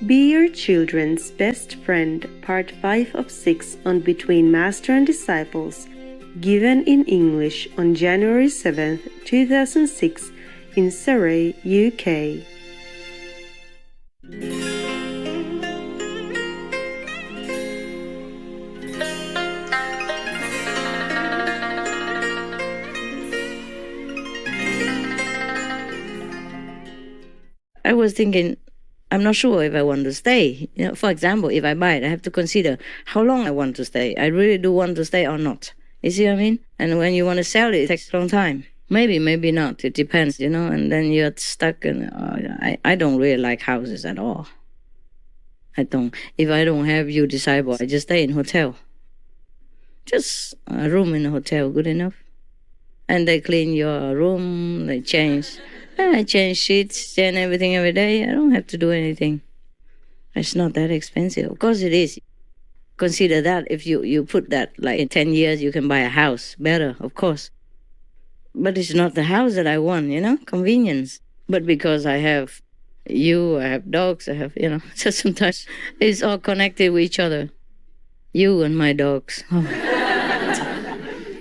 Be Your Children's Best Friend, Part 5 of 6 on Between Master and Disciples, given in English on January 7th, 2006 in Surrey, UK. I was thinking, I'm not sure if I want to stay. For example, if I buy it, I have to consider how long I want to stay. I really do want to stay or not. You see what I mean? And when you want to sell it, it takes a long time. Maybe, maybe not. It depends, and then you're stuck. And I don't really like houses at all. I don't. If I don't have you disciple, I just stay in hotel. Just a room in a hotel, good enough. And they clean your room, they change. I change sheets and everything every day. I don't have to do anything. It's not that expensive. Of course it is. Consider that if you put that, like in 10 years, you can buy a house. Better, of course. But it's not the house that I want, convenience. But because I have you, I have dogs, I have, so sometimes it's all connected with each other. You and my dogs. Oh.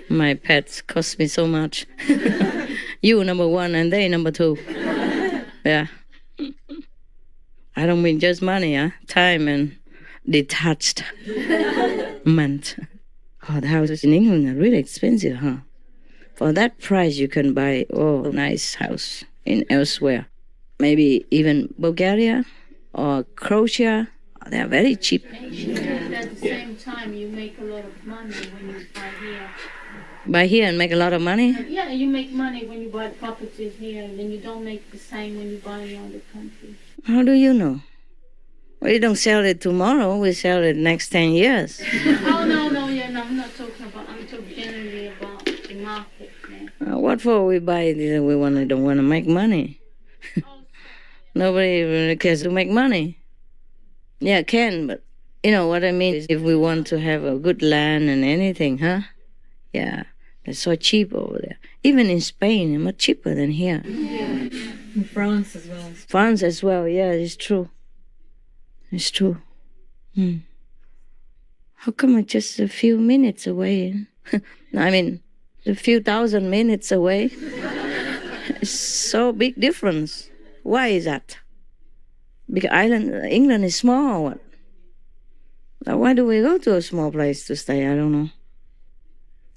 My pets cost me so much. You number one and they number two. Yeah. I don't mean just money, time and detachment. Oh, the houses in England are really expensive, huh? For that price, you can buy a nice house in elsewhere. Maybe even Bulgaria or Croatia. They are very cheap. And at the same time, you make a lot of money when you buy here. Buy here and make a lot of money? Yeah, you make money when you buy properties here, and then you don't make the same when you buy in other countries. How do you know? We don't sell it tomorrow, we sell it next 10 years. No, I'm not talking about, I'm talking generally about the market. Yeah. What for we buy it? We don't want to make money. Nobody really cares to make money. Yeah, can, but you know what I mean? If we want to have a good land and anything, huh? Yeah. It's so cheap over there. Even in Spain, it's much cheaper than here. Yeah. In France as well. France as well, yeah, it's true. It's true. How come it's just a few minutes away? I mean, a few thousand minutes away. It's so big difference. Why is that? Because England is small or what? Now, why do we go to a small place to stay? I don't know.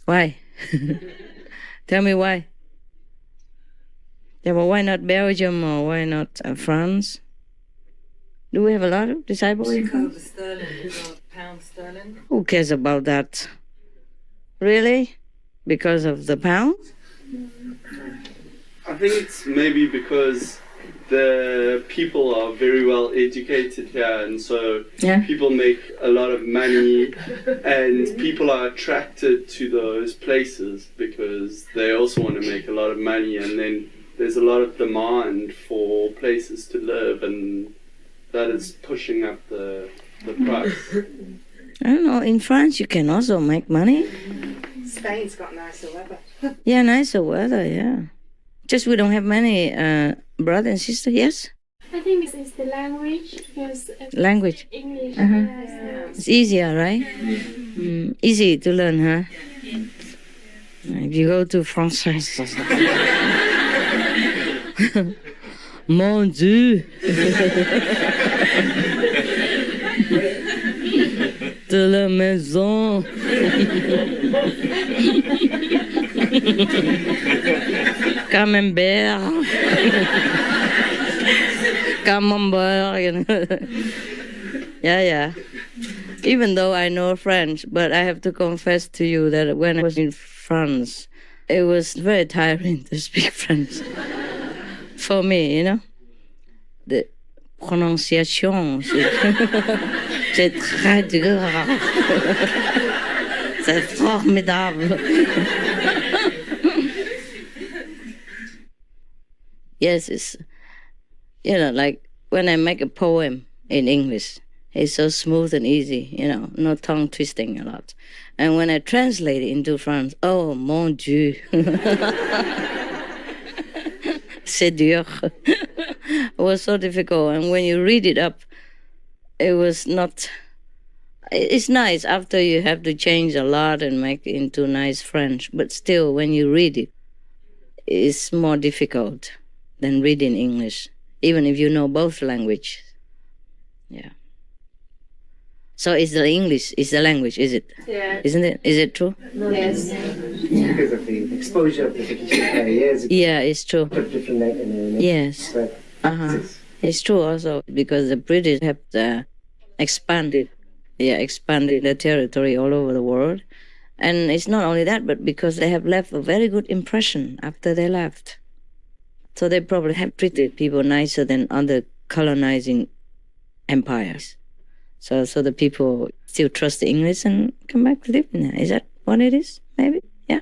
Why? Tell me why. Yeah, well, why not Belgium or why not France? Do we have a lot of disciples? Because of sterling, pound sterling. Who cares about that? Really? Because of the pound? I think it's maybe because the people are very well educated here, and so people make a lot of money, and people are attracted to those places because they also want to make a lot of money, and then there's a lot of demand for places to live, and that is pushing up the price. I don't know, in France you can also make money. Spain's got nicer weather. Yeah, nicer weather, yeah. Just we don't have many brothers and sisters, yes? I think it's the language, because Language. English It's easier, right? Easy to learn, huh? If you go to France, Mon Dieu! De la maison! Camembert! Camembert! Yeah. Even though I know French, but I have to confess to you that when I was in France, it was very tiring to speak French. For me, the prononciation, c'est très dur. C'est formidable. Yes, it's, like when I make a poem in English, it's so smooth and easy, no tongue twisting a lot. And when I translate it into French, oh mon Dieu. C'est dur. It was so difficult. And when you read it up, it was not. It's nice after you have to change a lot and make it into nice French, but still, when you read it, it's more difficult than reading English, even if you know both languages. Yeah. So it's the English, is the language, is it? Yeah. Isn't it? Is it true? Yes. Because of the exposure of the British Empire years ago. Yeah, it's true. Different Yes. It's true also because the British have expanded their territory all over the world. And it's not only that, but because they have left a very good impression after they left. So they probably have treated people nicer than other colonizing empires. So the people still trust the English and come back to live in there. Is that what it is? Maybe? Yeah?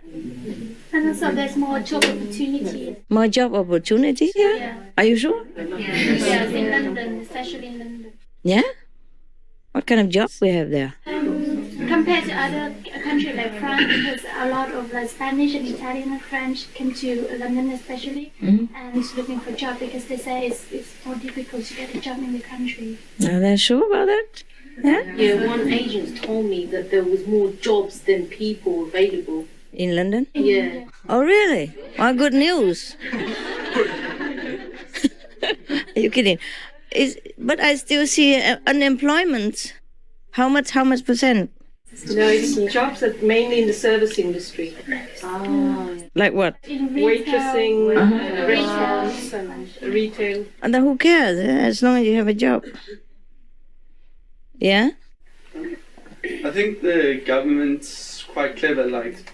And also there's more job opportunities. More job opportunity? Yeah. Are you sure? Yes, in London, especially in London. Yeah? What kind of job we have there? Compared to other countries like France, because a lot of like Spanish and Italian and French came to London especially, and looking for a job because they say it's more difficult to get a job in the country. Are they sure about that? Yeah? Yeah, one agent told me that there was more jobs than people available. In London? Yeah. Oh, really? Well, good news. Are you kidding? But I still see unemployment. How much percent? No, it's jobs that mainly in the service industry. Like what? In retail, Waitressing, restaurants and retail. And then who cares? As long as you have a job. Yeah? I think the government's quite clever. Like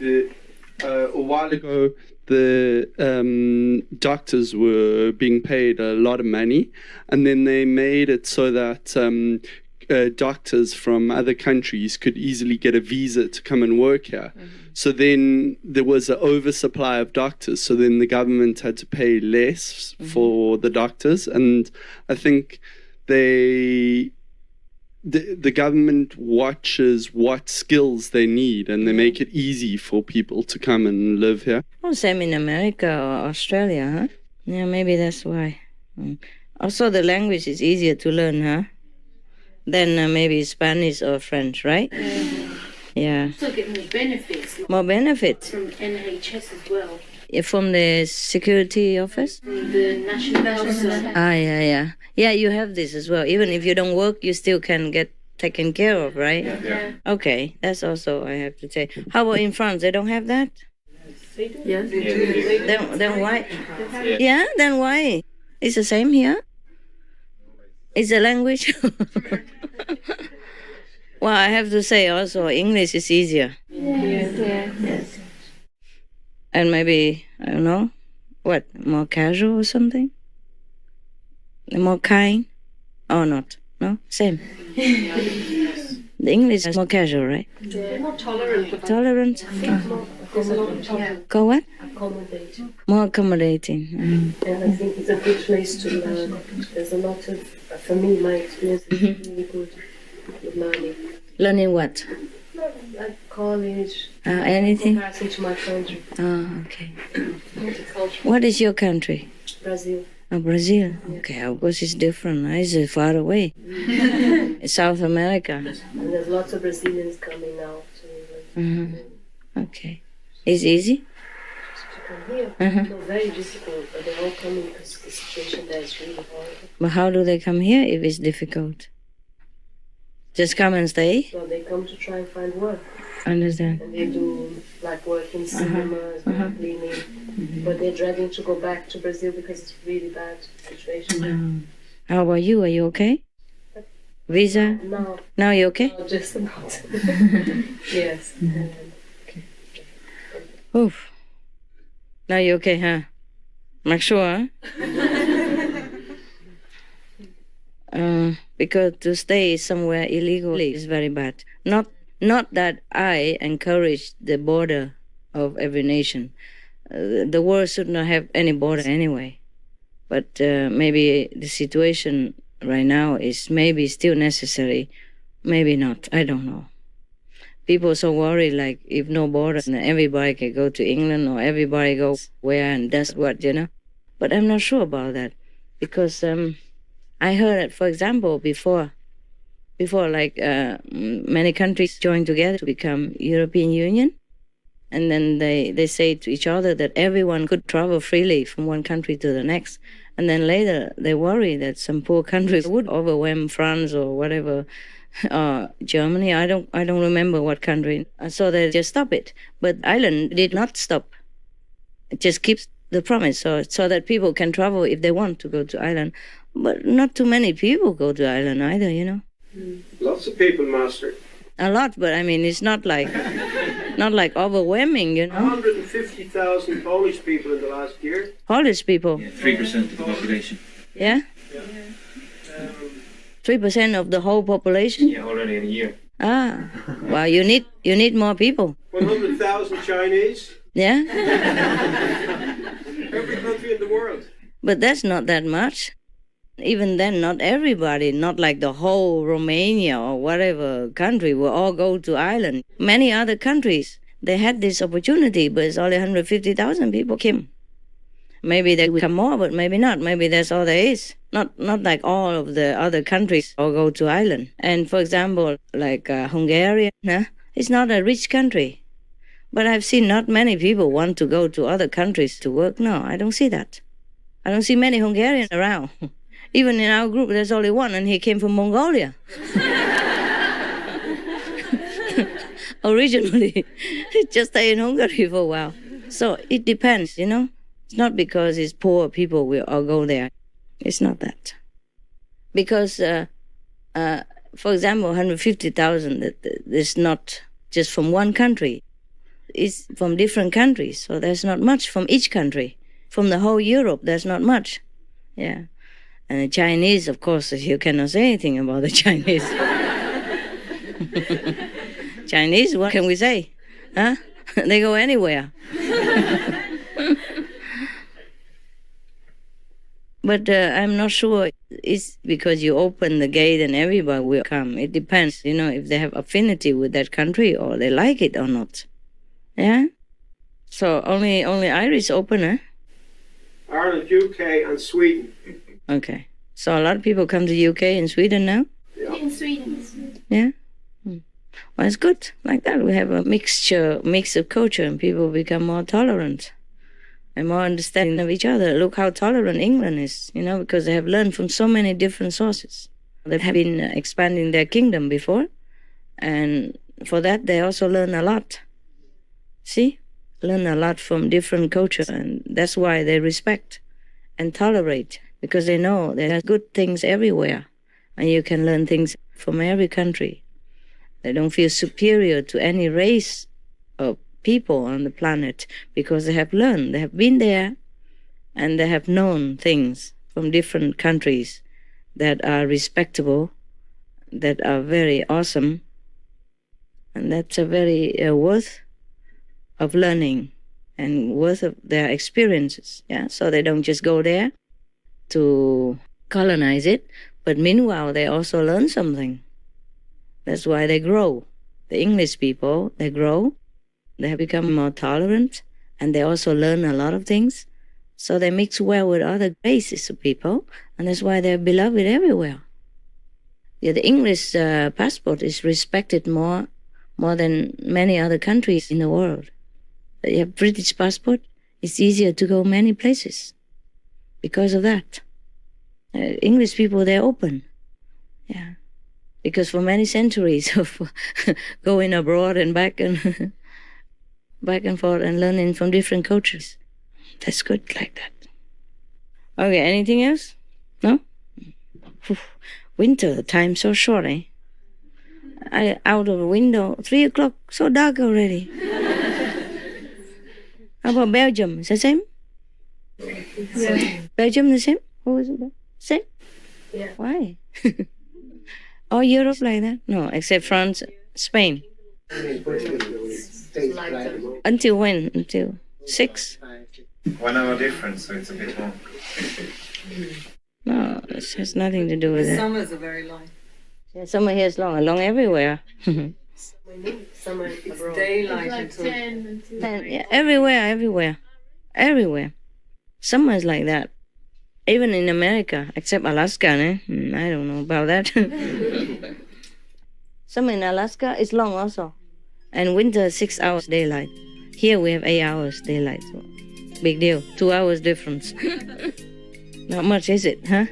a while ago, the doctors were being paid a lot of money, and then they made it so that doctors from other countries could easily get a visa to come and work here. So then there was an oversupply of doctors. So then the government had to pay less for the doctors, and I think the government watches what skills they need, and they make it easy for people to come and live here. Oh, same in America or Australia, huh? Yeah, maybe that's why. Also, the language is easier to learn, huh? Than maybe Spanish or French, right? Yeah. Still get more benefits. Like More benefits. from NHS as well. From the security office? From the National Health Service. Yeah. Yeah, you have this as well. Even if you don't work, you still can get taken care of, right? Yeah. Okay, that's also, I have to say. How about in France? They don't have that? Yes. Then why? Yeah, then why? It's the same here. It's a language. Well, I have to say also, English is easier. Yes. And maybe, I don't know, what, more casual or something? More kind? Or not? No? Same. The English is more casual, right? They're more tolerant. Tolerant? Go what? Accommodating. More accommodating. And I think it's a good place to learn. There's a lot of, for me, my experience is really good with learning. Learning what? Like college, Anything? comparison to my country, Oh, okay. multicultural. What is your country? Brazil. Oh, Brazil. Okay, of course it's different. Right? It's far away. It's South America. And there's lots of Brazilians coming now to England. Okay. It's easy? To come here. No, very difficult, but they're all coming because the situation there is really horrible. But how do they come here if it's difficult? Just come and stay? So they come to try and find work. Understand. And they do like work in cinemas, cleaning. But they're dreading to go back to Brazil because it's really bad situation. How about you? Are you okay? Visa? Now, Now you okay? just about. Yes. Oof. Now you okay, huh? Not sure, huh? Because to stay somewhere illegally is very bad. Not that I encourage the border of every nation. The world should not have any border anyway. But maybe the situation right now is maybe still necessary, maybe not. I don't know. People are so worried, like if no border, everybody can go to England or everybody go where and does what, you know. But I'm not sure about that because I heard that, for example, before before, like many countries joined together to become European Union. And then they say to each other that everyone could travel freely from one country to the next. And then later they worry that some poor countries would overwhelm France or whatever, Germany. I don't remember what country. So they just stop it. But Ireland did not stop. It just keeps the promise so that people can travel if they want to go to Ireland. But not too many people go to Ireland either, you know. Lots of people, Master. A lot, but I mean, it's not like overwhelming, you know. 150,000 Polish people in the last year. Polish people? 3% of the population. Yeah? 3% of the whole population? Yeah, already in a year. Ah, well, you need more people. 100,000 Chinese. Yeah? Every country in the world. But that's not that much. Even then, not everybody, not like the whole Romania or whatever country will all go to Ireland. Many other countries, they had this opportunity, but it's only 150,000 people came. Maybe there will come more, but maybe not. Maybe that's all there is. Not like all of the other countries all go to Ireland. And for example, like Hungary, it's not a rich country. But I've seen not many people want to go to other countries to work. No, I don't see that. I don't see many Hungarians around. Even in our group, there's only one, and he came from Mongolia. Originally, he just stayed in Hungary for a while. So it depends, you know. It's not because it's poor people will all go there. It's not that. Because, for example, 150,000 is not just from one country. It's from different countries, so there's not much from each country. From the whole Europe, there's not much. Yeah. And the Chinese, of course, you cannot say anything about the Chinese. Chinese, what can we say? Huh? They go anywhere. But I'm not sure it's because you open the gate and everybody will come. It depends, you know, if they have affinity with that country or they like it or not. Yeah? So only Irish open, huh? Ireland, UK and Sweden. Okay. So a lot of people come to UK and Sweden now? Yeah. In Sweden. Yeah? Well, it's good. Like that, we have a mix of culture and people become more tolerant and more understanding of each other. Look how tolerant England is, you know, because they have learned from so many different sources. They have been expanding their kingdom before, and for that they also learn a lot. See? Learn a lot from different cultures, and that's why they respect and tolerate, because they know there are good things everywhere, and you can learn things from every country. They don't feel superior to any race of people on the planet because they have learned, they have been there, and they have known things from different countries that are respectable, that are very awesome, and that's a very worth of learning and worth of their experiences. Yeah, so they don't just go there to colonize it, but meanwhile they also learn something. That's why they grow. The English people, they grow, they have become more tolerant, and they also learn a lot of things. So they mix well with other races of people, and that's why they're beloved everywhere. Yeah, the English passport is respected more than many other countries in the world. You have British passport, it's easier to go many places because of that. English people, they're open. Yeah. Because for many centuries of going abroad and back and forth and learning from different cultures. That's good like that. Okay, anything else? No? Winter, the time's so short, eh? I out of the window, 3 o'clock, so dark already. How about Belgium? Is the same? Yeah. Belgium the same? Who is it? Same? Yeah. Why? All Europe like that? No, except France, Spain. Until when? Until 6? 1 hour difference, so it's a bit long. No, this has nothing to do with it. Summers are very long. Yeah, summer here is long everywhere. Summer It's abroad. daylight It's like until 10 until... Yeah, everywhere. Summer is like that. Even in America, except Alaska, I don't know about that. Summer in Alaska is long also. And winter, 6 hours daylight. Here we have 8 hours daylight. So big deal. 2 hours difference. Not much, is it, huh?